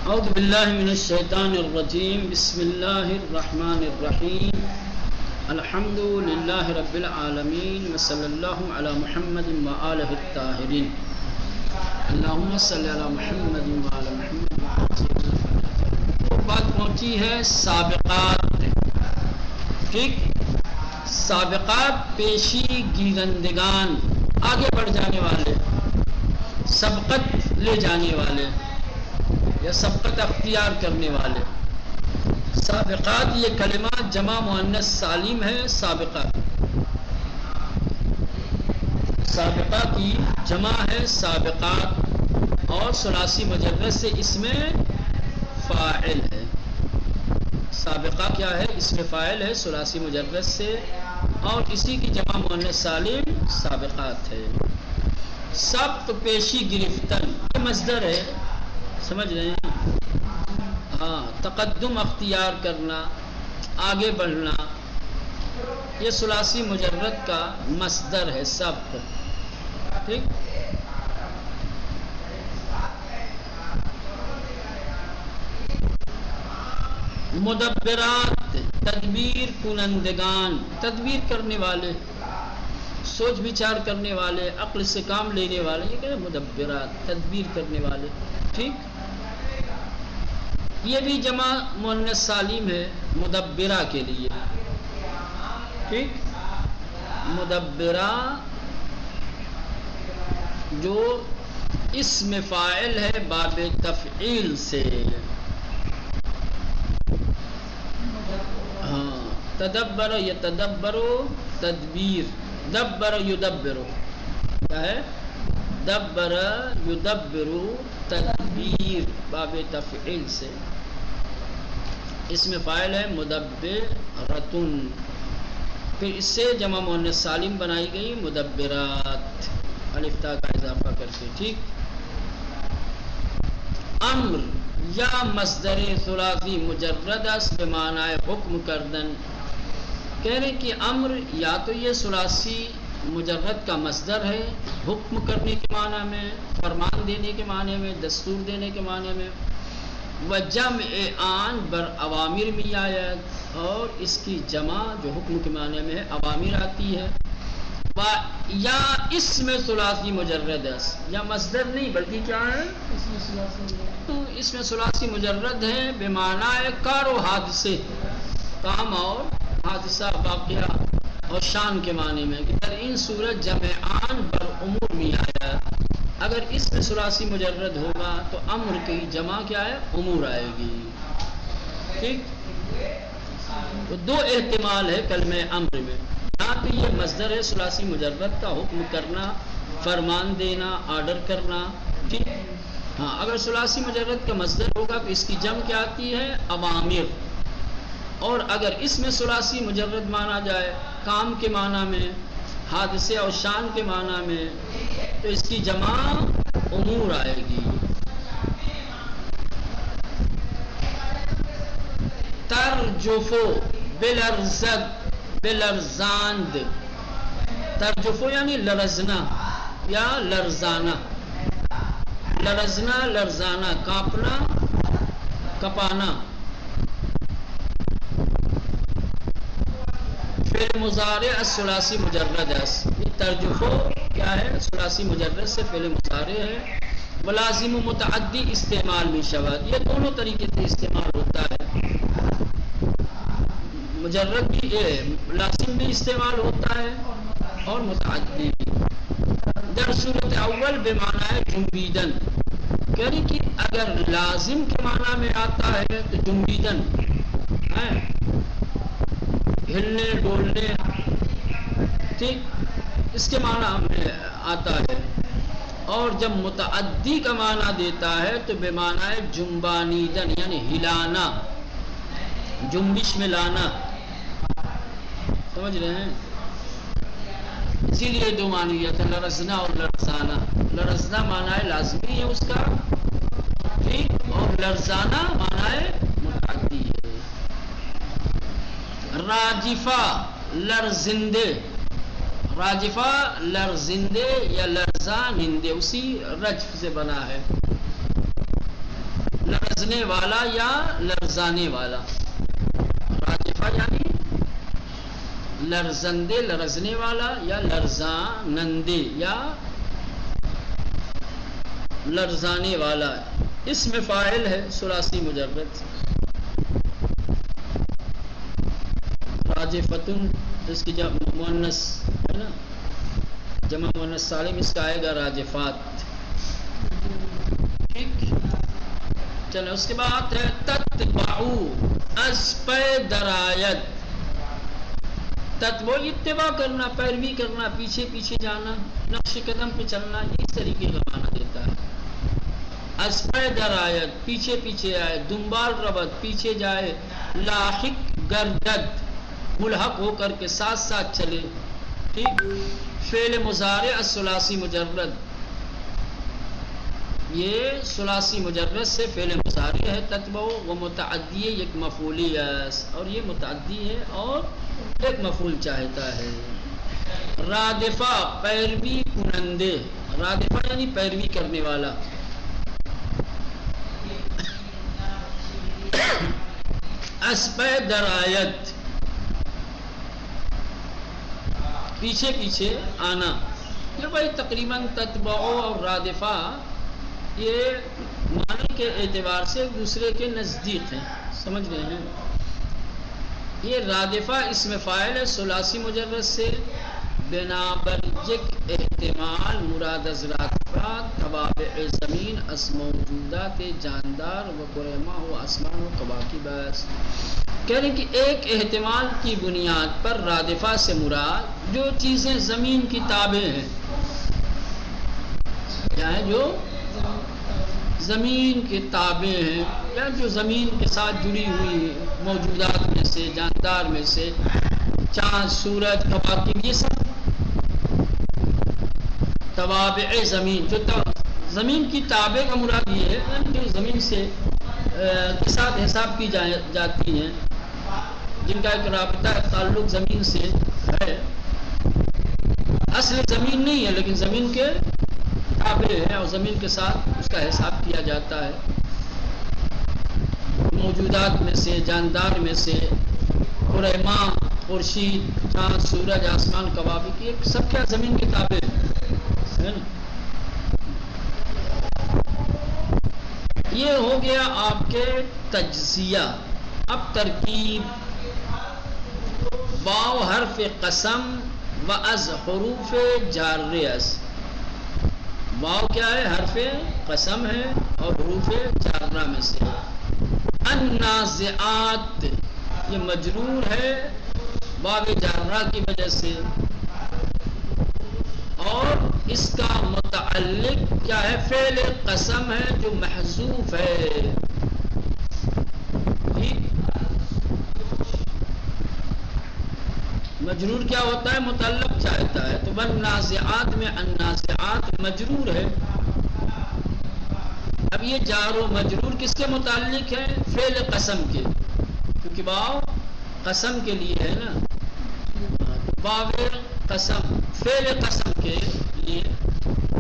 اعوذ باللہ من الشیطان الرجیم بسم اللہ الرحمن الرحیم الحمد للہ رب العالمین وصلی اللہ علی محمد وآلہ الطاہرین اللہم صلی علی محمد وآلہ محمد۔ تو بات پہنچی ہے سابقات، ٹھیک، سابقات پیشی گیرندگان، آگے بڑھ جانے والے، سبقت لے جانے والے یا سبقت اختیار کرنے والے۔ سابقات یہ کلمہ جمع مؤنث سالم ہے۔ سابقات، سابقہ کی جمع ہے سابقات، اور ثلاثی مجرد سے اس میں فاعل ہے۔ سابقہ کیا ہے؟ اس میں فاعل ہے ثلاثی مجرد سے، اور اسی کی جمع مؤنث سالم سابقات ہے۔ سبق پیشی گرفتن یہ مصدر ہے، سمجھ رہے ہیں؟ ہاں، تقدم اختیار کرنا، آگے بڑھنا، یہ ثلاثی مجرد کا مصدر ہے سبق، ٹھیک۔ مدبرات تدبیر کنندگان، تدبیر کرنے والے، سوچ بچار کرنے والے، عقل سے کام لینے والے، یہ کہتے ہیں مدبرات، تدبیر کرنے والے، ٹھیک۔ یہ بھی جمع مؤنث سالم ہے مدبرہ کے لیے، ٹھیک۔ مدبرہ جو اسم فاعل ہے باب تفعیل سے، ہاں، تدبر یتدبر تدبیر، دبر یدبر، کیا ہے؟ دبر یدبر تدبیر، باب تفعیل سے، اس میں فاعل ہے مدبرتن، پھر اس سے جمع مؤنث سالم بنائی گئی مدبرات، الف تا کا اضافہ کر کے، ٹھیک۔ امر یا مصدر ثلاثی مجرد است بمعنی حکم کردن، کہہ رہے کہ امر یا تو یہ ثلاثی مجرد کا مصدر ہے، حکم کرنے کے معنی میں، فرمان دینے کے معنی میں، دستور دینے کے معنی میں، وجمع آن بر اوامر میں آیت، اور اس کی جمع جو حکم کے معنی میں ہے اوامر آتی ہے، یا اسم ثلاثی مجرد است، یا مصدر نہیں بلکہ کیا ہے؟ اس میں ثلاثی مجرد ہے بمعنی کار و حادثے، کام اور حادثہ، واقعہ اور شان کے معنی میں، کہ در ان صورت جمع آن بر امور میں آیا، اگر اس میں ثلاثی مجرد ہوگا تو امر کی جمع کیا ہے؟ امور آئے گی، ٹھیک۔ تو دو احتمال ہے کلمہ امر میں، یا تو یہ مصدر ہے ثلاثی مجرد کا، حکم کرنا، فرمان دینا، آرڈر کرنا، ٹھیک۔ ہاں، اگر ثلاثی مجرد کا مصدر ہوگا تو اس کی جمع کیا آتی ہے؟ اوامر، اور اگر اس میں ثلاثی مجرد مانا جائے کام کے معنی میں، حادثے اور شان کے معنی میں، تو اس کی جمع امور آئے گی۔ ترجفو بلرزد بلرزاند، ترجفو یعنی لرزنا یا لرزانا، لرزنا لرزانا، کانپنا کپانا۔ فعل مضارع الثلاثی مجرد است، یہ ترجفو کیا ہے؟ ثلاثی مجرد سے فعل مضارع ہے، ولازم و متعدی استعمال میں شود، یہ دونوں طریقے سے استعمال ہوتا ہے، مجرد بھی لازم بھی استعمال ہوتا ہے اور متعدی بھی۔ در صورت اول بمعنی جنبیدن، یعنی کہ اگر لازم کے معنی میں آتا ہے تو جنبیدن ہے، ہلنے ڈولنے، ٹھیک، اس کے معنی میں آتا ہے، اور جب متعدی کا معنی دیتا ہے تو بے معنی جنبانیدن، یعنی ہلانا، جنبش میں لانا، سمجھ رہے ہیں؟ اسی لیے دو معنی ہے، لرزنا اور لرزانا۔ لرزنا معنی لازمی ہے اس کا، ٹھیک، اور لرزانا معنی متعدی ہے۔ راجفہ لرزندے، راجفہ لرزندے یا لرزانندے اسی رجف سے بنا ہے، لرز لرزنے والا یا لرزانے والا. راجفہ یعنی لرزندے لرزنے والا یا لرزانندے یا لرزانے والا. اسم فاعل ہے ثلاثی مجرد. راجفتن اس کی جمع مؤنث ہے نا، جمع مؤنث سالم اس کا آئے گا راجفات. ٹھیک. چلو اس کے بعد ہے تتبعو از پہ درایت. تتبع اتباع کرنا، پیروی کرنا، پیچھے پیچھے جانا، نقش قدم پہ چلنا، اس طریقے کا معنی دیتا ہے. از پہ درایت پیچھے پیچھے آئے، دنبال ربط پیچھے جائے، لاحق گردد ملحق ہو کر کے ساتھ ساتھ چلے. ٹھیک. فعل مضارع الثلاثی مجرد، یہ ثلاثی مجرد سے فعل مضارع ہے. تتبع و متعدی ایک مفعولی ہے، اور یہ متعدی ہے اور ایک مفعول چاہتا ہے. رادفہ پیروی کنندے، رادفہ یعنی پیروی کرنے والا. اسپہ درایت پیچھے پیچھے آنا. یہ بھائی تقریباً تتبع اور رادفہ یہ معنی کے اعتبار سے ایک دوسرے کے نزدیک ہیں. سمجھ رہے ہیں؟ یہ رادفہ اسم فاعل ہے ثلاثی مجرد سے. بنابر یک احتمال مراد از رادفہ توابع زمین از موجودات جاندار و قرما و آسمان و کواکب است. کہہ رہے کہ ایک احتمال کی بنیاد پر رادفہ سے مراد جو چیزیں زمین کی تابع ہیں، کیا ہے؟ جو زمین کے تابع ہیں یا جو زمین کے ساتھ جڑی ہوئی موجودات میں سے، جاندار میں سے، چاند، سورج، کواکب، یہ سب توابع زمین. جو زمین کی تابع کا مراد یہ ہے جو زمین سے کے ساتھ حساب کی جاتی ہیں، جن کا ایک رابطہ تعلق زمین سے ہے. اصل زمین نہیں ہے لیکن زمین کے تابع ہے اور زمین کے ساتھ اس کا حساب کیا جاتا ہے. موجودات میں سے، جاندار میں سے، قرما، خورشید، چاند، سورج، آسمان، کواکب، یہ سب کیا زمین کے تابع ہے نا. یہ ہو گیا آپ کے تجزیہ. اب ترکیب. واو حرف قسم و از حروف جاریہ. واو کیا ہے؟ حرف قسم ہے اور حروف جارہ میں سے. النازعات یہ مجرور ہے واو جارہ کی وجہ سے، اور اس کا متعلق کیا ہے؟ فعل قسم ہے جو محذوف ہے. مجرور کیا ہوتا ہے؟ متعلق چاہتا ہے. تو والنازعات میں النازعات مجرور ہے. اب یہ جار و مجرور کس کے متعلق ہے؟ فعل قسم کے، کیونکہ واو قسم کے لیے ہے نا. واو قسم فعل قسم کے لیے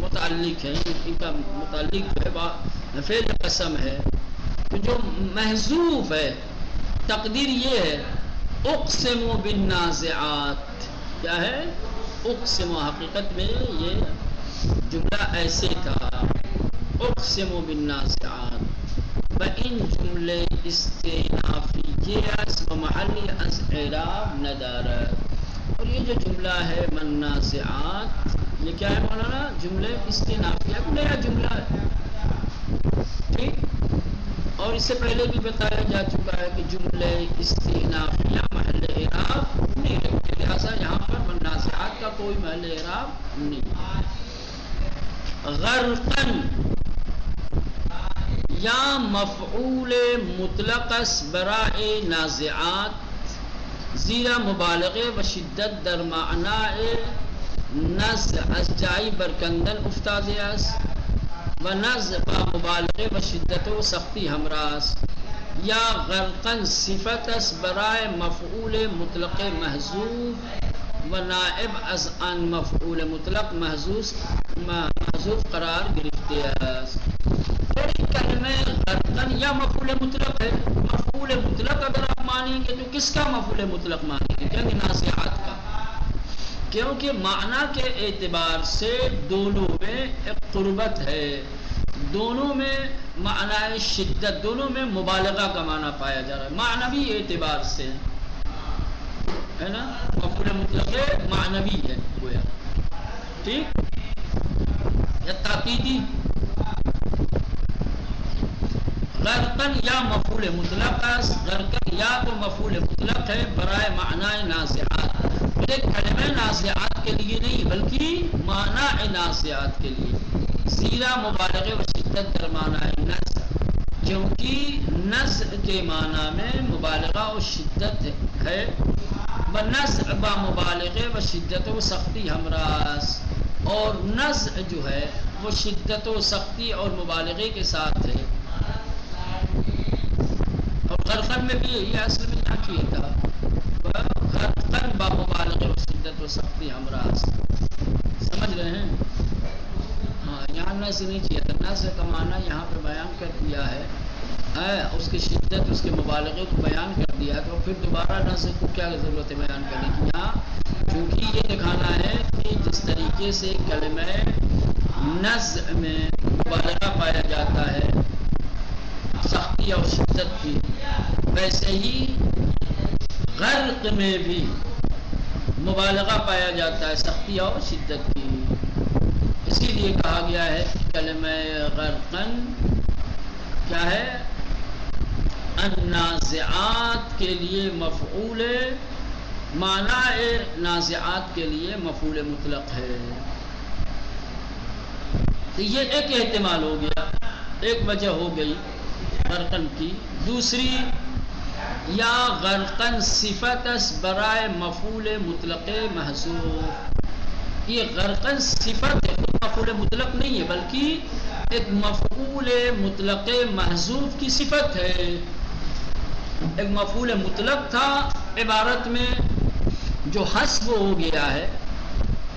متعلق ہے. ان کا متعلق جو ہے فعل قسم ہے. تو جو محذوف ہے تقدیر یہ ہے اقسم بالنازعات. کیا ہے؟ اقسم. حقیقت میں یہ جملہ ایسے تھا اقسم بالنازعات. وان جملے استئنافیہ و محلی از اعراب ندارت. اور یہ جو جملہ ہے منازعات یہ کیا ہے مولانا؟ جملے استئنافیہ، نیا جملہ ہے. ٹھیک. اور اس سے پہلے بھی بتایا جا چکا ہے کہ جملے استئنافیہ محل اعراب نہیں رکھتے، لہٰذا یہاں پر منازعات کا کوئی محل اعراب نہیں. غرقن یا مفعول مطلق برائے نازعات زیرا مبالغه و شدت در معنی نزع از جای برکندن افتاده است و نزع با مبالغه و شدت و سختی همراه است. یا غرقن صفت است برای مفعول مطلق محذوف و نائب از آن مفعول مطلق محذوف قرار گرفته است. کلمه غرقن غرقن یا مفعول مطلق ہے. مفعول مطلق اگر آپ مانیں گے تو کس کا مفعول مطلق مانیں گے؟ کہیں گے نازعات کا، کیونکہ معنی کے اعتبار سے دونوں میں ایک قربت ہے، دونوں میں معنی شدت، دونوں میں مبالغہ کا معنی پایا جا رہا ہے معنوی اعتبار سے، ہے نا. مفعول مطلق معنوی ہے گویا، ٹھیک. یا تاکیدی غرقن یا مفعول مطلق است. غرقن یا تو مفعول مطلق ہے برائے معنی نازعات، یہ کلمہ نازعات کے لیے نہیں بلکہ معنی نازعات کے لیے. زیرا مبالغے و شدت در معنی نزع، کیونکہ نزع کے معنی میں مبالغہ و شدت ہے. نزع با مبالغے و شدت و سختی ہمراز، اور نزع جو ہے وہ شدت و سختی اور مبالغے کے ساتھ ہے. اور غرقن میں بھی یہ اصل میں یہاں کیا تھا، غرقن با مبالغے و شدت و سختی ہمراز. سمجھ رہے ہیں؟ ہاں، یہاں نزع نہیں کیا تھا. نزع کا معنی یہاں پہ بیان کر دیا ہے، اس کی شدت، اس کے مبالغے کو بیان کر دیا، تو پھر دوبارہ نزع کو کیا ضرورت ہے بیان کرنے کی. یہاں کیونکہ یہ دکھانا ہے کہ جس طریقے سے کلمہ نزع میں مبالغہ پایا جاتا ہے سختی اور شدت کی، ویسے ہی غرق میں بھی مبالغہ پایا جاتا ہے سختی اور شدت کی. اسی لیے کہا گیا ہے کہ کلمہ غرقن کیا ہے؟ النازعات کے لیے مفعول، معنی نازعات کے لیے مفعول مطلق ہے. تو یہ ایک احتمال ہو گیا، ایک وجہ ہو گئی غرقن کی. دوسری، یا غرقن صفت اس برائے مفعول مطلق محذوف. یہ غرقن صفت ہے، خود مفعول مطلق نہیں ہے بلکہ ایک مفعول مطلق محذوف کی صفت ہے. ایک مفعول مطلق تھا عبارت میں جو حذف ہو گیا ہے،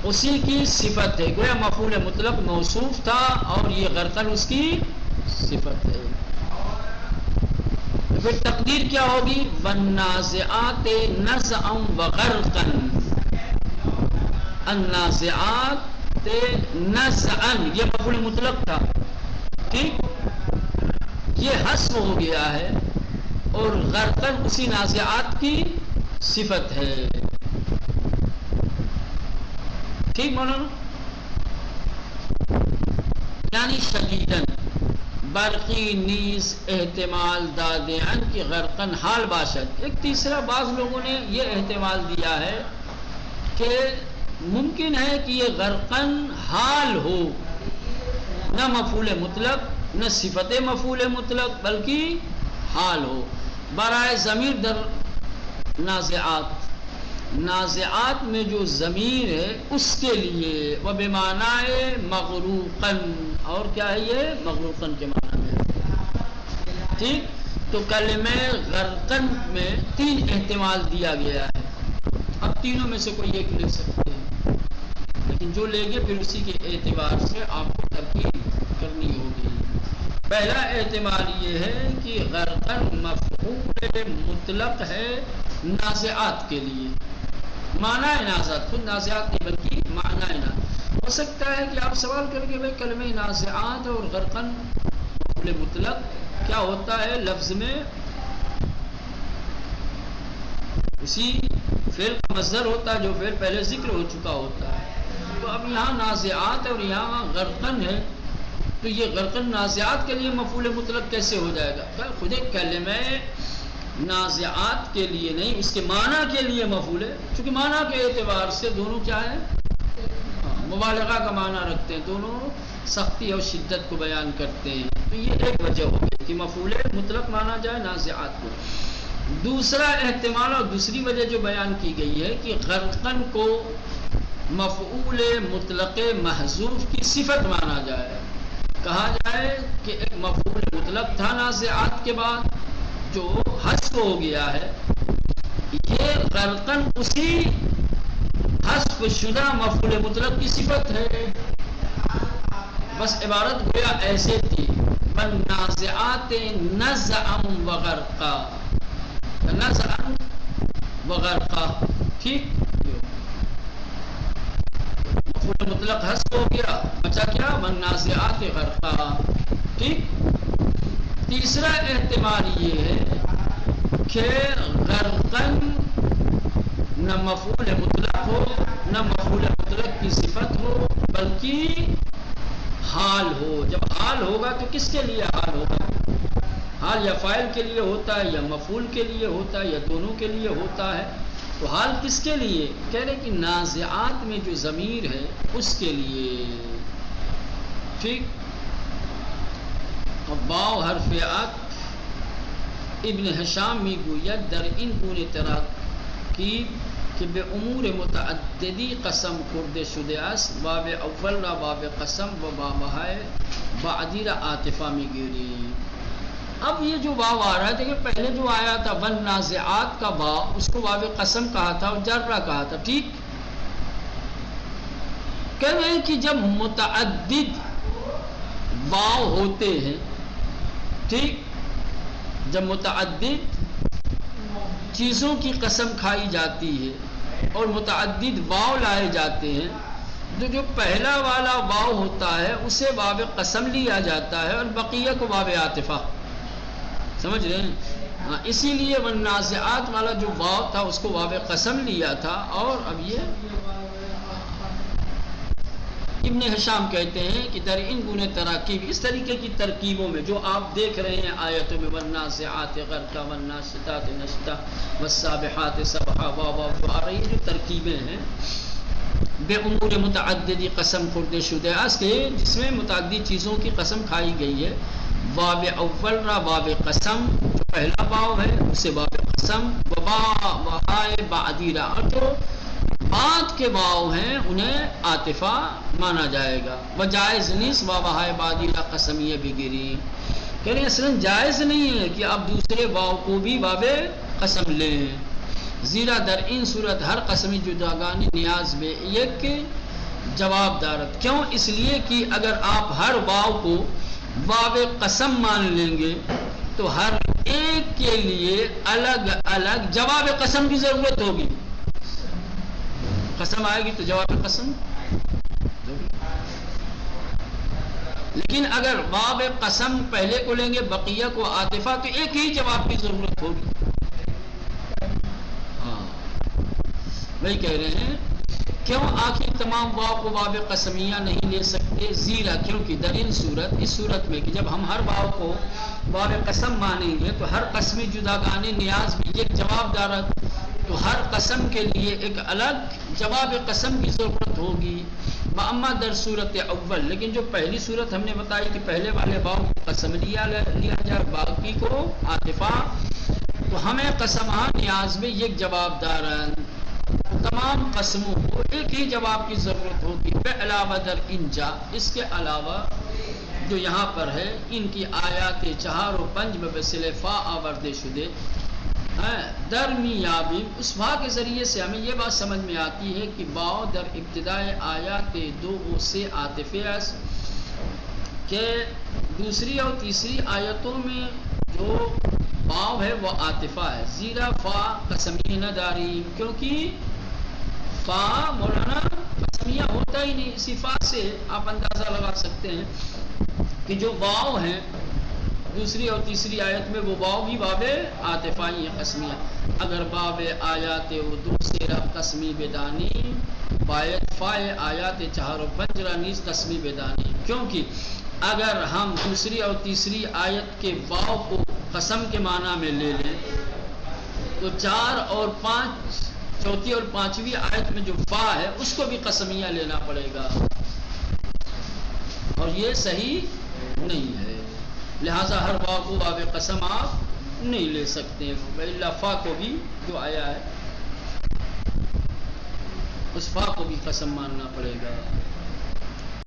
اسی کی صفت ہے. گویا مفعول مطلق موصوف تھا اور یہ غرقن اس کی صفت ہے. پھر تقدیر کیا ہوگی؟ والنازعات نزعا وغرقا. النازعات نزعا یہ مفعول مطلق تھا، ٹھیک، یہ حذف ہو گیا ہے اور غرقن اسی نازعات کی صفت ہے. ٹھیک مولانا. یعنی شدیدن برقی نیز احتمال دادین کی غرقن حال باشد. ایک تیسرا، بعض لوگوں نے یہ احتمال دیا ہے کہ ممکن ہے کہ یہ غرقن حال ہو، نہ مفعول مطلق نہ صفت مفعول مطلق بلکہ حال ہو. برائے ضمیر در نازعات، نازعات میں جو ضمیر ہے اس کے لیے، وہ بمعنی مغروقن، اور کیا ہے یہ؟ مغروقن کے معنی میں. ٹھیک. تو کلمہ غرقن میں تین احتمال دیا گیا ہے. اب تینوں میں سے کوئی ایک لے سکتے ہیں، لیکن جو لے گے پھر اسی کے اعتبار سے آپ کو ترکیب کرنی ہوگی. پہلا احتمال یہ ہے کہ غرقن مفعول مطلق ہے نازعات کے لیے. معنی نازعات، خود نازعات نہیں بلکہ معنی نازعات. ہو سکتا ہے کہ آپ سوال کریں کہ بھائی کلمہ نازعات اور غرقن مفعول مطلق کیا ہوتا ہے لفظ میں؟ اسی فعل کا مصدر ہوتا ہے جو فعل پہلے ذکر ہو چکا ہوتا ہے. تو اب یہاں نازعات اور یہاں غرقن ہے، تو یہ غرقن نازعات کے لیے مفعول مطلق کیسے ہو جائے گا؟ خود ایک کلمہ نازعات کے لیے نہیں، اس کے معنی کے لیے مفعول ہے، چونکہ معنی کے اعتبار سے دونوں کیا ہے؟ مبالغہ کا معنی رکھتے ہیں، دونوں سختی اور شدت کو بیان کرتے ہیں. تو یہ ایک وجہ ہوگی کہ مفعول مطلق مانا جائے نازعات کو. دوسرا احتمال اور دوسری وجہ جو بیان کی گئی ہے کہ غرقن کو مفعول مطلق محذوف کی صفت مانا جائے. کہا جائے کہ ایک مفعول مطلق تھا نازعات کے بعد جو حذف ہو گیا ہے، یہ غرقن اسی حذف شدہ مفعول مطلق کی صفت ہے. بس عبارت گویا ایسے تھی، والنازعات نزعا وغرقا، نزعا وغرقا، ٹھیک، مفعول مطلق حذف ہو گیا، بچا کیا؟ والنازعات غرقا، ٹھیک۔ تیسرا احتمال یہ ہے کہ غرقن نہ مفعول مطلق ہو، نہ مفعول مطلق کی صفت ہو، بلکہ حال ہو۔ جب حال ہوگا تو کس کے لیے حال ہوگا؟ حال یا فاعل کے لیے ہوتا ہے یا مفعول کے لیے ہوتا ہے یا دونوں کے لیے ہوتا ہے؟ تو حال کس کے لیے؟ کہہ رہے کہ نازعات میں جو ضمیر ہے اس کے لیے، ٹھیک۔ واو حرف عطف ابن ہشام می گوید در این گونه تراکیب که به امور متعددی قسم خورده شده است، واو اول را واو قسم و واوهای بعدی را عاطفہ می گیری۔ اب یہ جو واو آ رہا ہے، دیکھیں پہلے جو آیا تھا والنازعات کا واو، اس کو واو قسم کہا تھا اور جرہ کہا تھا، ٹھیک۔ کہہ رہے ہیں کہ جب متعدد واو ہوتے ہیں، ٹھیک، جب متعدد چیزوں کی قسم کھائی جاتی ہے اور متعدد واو لائے جاتے ہیں، تو جو پہلا والا واو ہوتا ہے اسے واو قسم لیا جاتا ہے اور بقیہ کو واو عاطفہ، سمجھ رہے ہیں؟ ہاں، اسی لیے والنازعات والا جو واو تھا اس کو واو قسم لیا تھا، اور اب یہ ابن ہشام کہتے ہیں کہ در ان گنے تراکیب، اس طریقے کی ترکیبوں میں جو آپ دیکھ رہے ہیں آیتوں میں، والنازعات غرقا والناشطات نشطا والسابحات سبحا، واو جو آ رہی ہے، جو ترکیبیں ہیں بے امور متعددی قسم خورد شدہ است، جس میں متعدد چیزوں کی قسم کھائی گئی ہے، واو اول را واو قسم، جو پہلا واو ہے اسے واو قسم، وہائے بعدی را، اور جو بعد کے واو ہیں انہیں عاطفہ مانا جائے گا۔ وہ جائز نیس وہائے بعدی را قسمیہ بگری، کہہ رہے ہیں اصلا جائز نہیں ہے کہ آپ دوسرے واو کو بھی واو قسم لیں، زیرا در این صورت ہر قسمی جداگانی نیاز میں یک جواب دارت، کیوں؟ اس لیے کہ اگر آپ ہر واو کو واو قسم مان لیں گے تو ہر ایک کے لیے الگ الگ جواب قسم کی ضرورت ہوگی، قسم آئے گی تو جواب قسم، لیکن اگر واو قسم پہلے کو لیں گے بقیہ کو عاطفہ تو ایک ہی جواب کی ضرورت ہوگی۔ ہاں وہی کہہ رہے ہیں، کیوں آخر تمام واو کو واو قسمیہ نہیں لے سکتے؟ زیرا کیونکہ در ان صورت، اس صورت میں کہ جب ہم ہر واو کو واو قسم مانیں گے تو ہر قسمی جداگانے نیاز بھی ایک جواب دارت، تو ہر قسم کے لیے ایک الگ جواب قسم کی ضرورت ہوگی۔ اما در صورت اول، لیکن جو پہلی صورت ہم نے بتائی کہ پہلے والے واو کو قسم لیا جائے باقی کو عاطفہ، تو ہمیں قسمہ نیاز میں ایک جواب دارن، تمام قسموں کو ایک ہی جواب کی ضرورت ہوگی۔ بے علاوہ در انجا، اس کے علاوہ جو یہاں پر ہے، ان کی آیات 4 و 5 میں بسل فا آوردے شدے درمیابی، اس فا کے ذریعے سے ہمیں یہ بات سمجھ میں آتی ہے کہ واو در ابتدائے آیات 2 سے عاطفہ است، کہ دوسری اور تیسری آیتوں میں جو واو ہے وہ عاطفہ ہے، زیرا فا قسمیہ نہ داری، کیونکہ فا مولانا قسمیہ ہوتا ہی نہیں۔ اسی فا سے آپ اندازہ لگا سکتے ہیں کہ جو واو ہیں دوسری اور تیسری آیت میں وہ واو بھی واو عاطفائی قسمیہ، اگر واو آیات اردو سے رب قسمی بدانی باید فائے آیات 4 و 5 را نیز قسمی بدانی، کیونکہ اگر ہم دوسری اور تیسری آیت کے واو کو قسم کے معنی میں لے لیں تو 4 اور 5، چوتھی اور 5ویں آیت میں جو فا ہے اس کو بھی قسمیہ لینا پڑے گا، اور یہ صحیح نہیں ہے، لہٰذا ہر واو کو واو قسم آپ نہیں لے سکتے، الا فا کو بھی جو آیا ہے اس فا کو بھی قسم ماننا پڑے گا۔